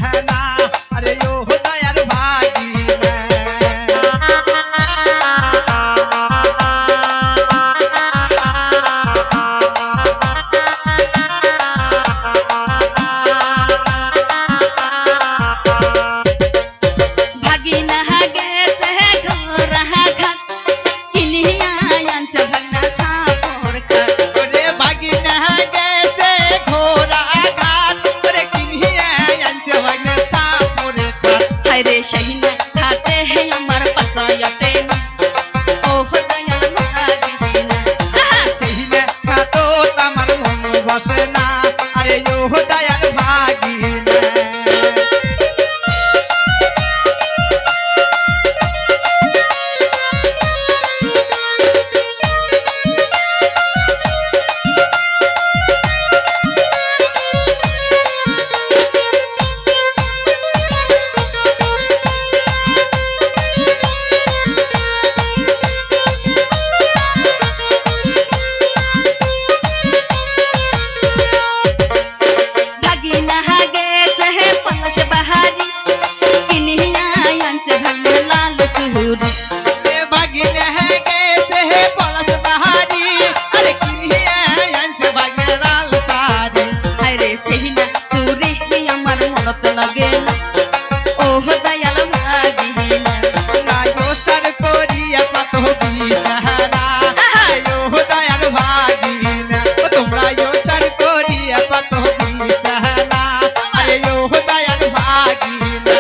सहना अरे यो दयाल भागीना शहीना खाते हैं अमर पसायते ओह दयाल भागीना शहीना खातो तमर मन बसना अरे यो दयाल भागीना शहीना सूरी ही अमर मनत लगे ओह दयाल भागीना यो सर कोरिया पतो भी सहना यो दयाल भागीना तुमरा यो सर कोरिया पतो भी सहना अरे यो दयाल भागीना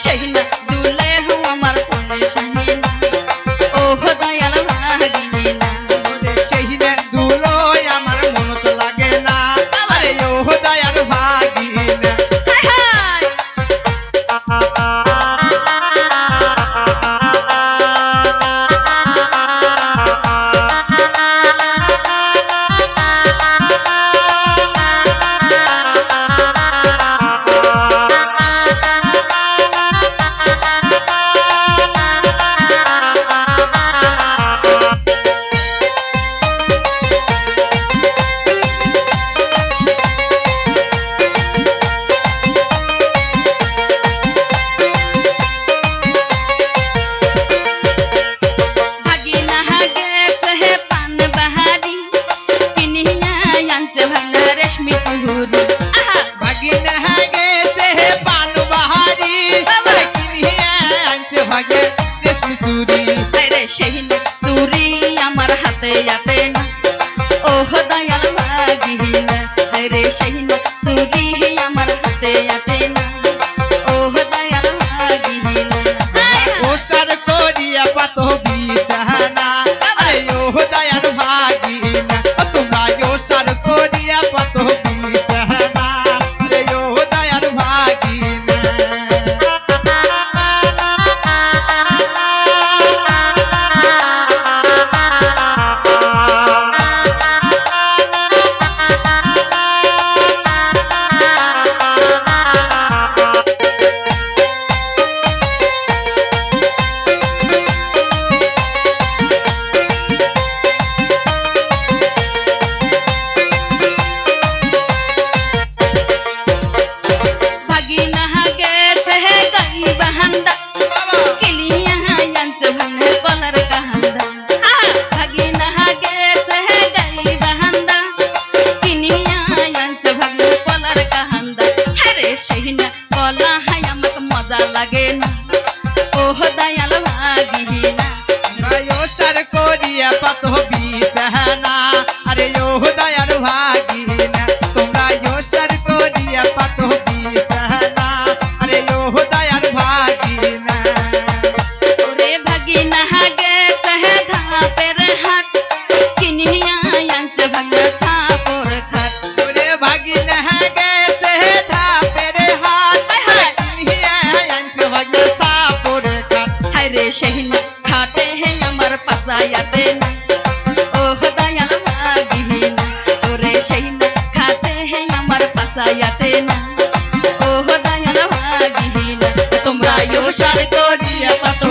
शहीना दूल्हे हूँ अमर पुण्य शहीना ओह दयाल भागीना शहीना दूलो अमर मनत लगे ना अरे यो दयाल भागीना शहीना सूरी अमर हाथे आते ना ओह दयाल भागीना रे शहीना सूरी अमर हाथे आते ना ओह दयाल भागीना ओ सर कोरिया पतो भी सहना अरे यो दयाल भागीना तुमरा यो सर कोरिया पतो भी सहना अरे यो दयाल भागीना पतो भी सहना अरे यो दयाल भागीना तुमरा यो सर को दिया पतो भी सहना अरे यो दयाल भागी লাগে সাপরে খাট হায় রে সেহিনা খাটে হে আমার পাশায়াতে না ও দয়াল ভাগিনা ওরে সেহিনা খাটে হে আমার পাশায়াতে না ও দয়াল ভাগিনা তোমরা ইয়োসার করিয়া পাতো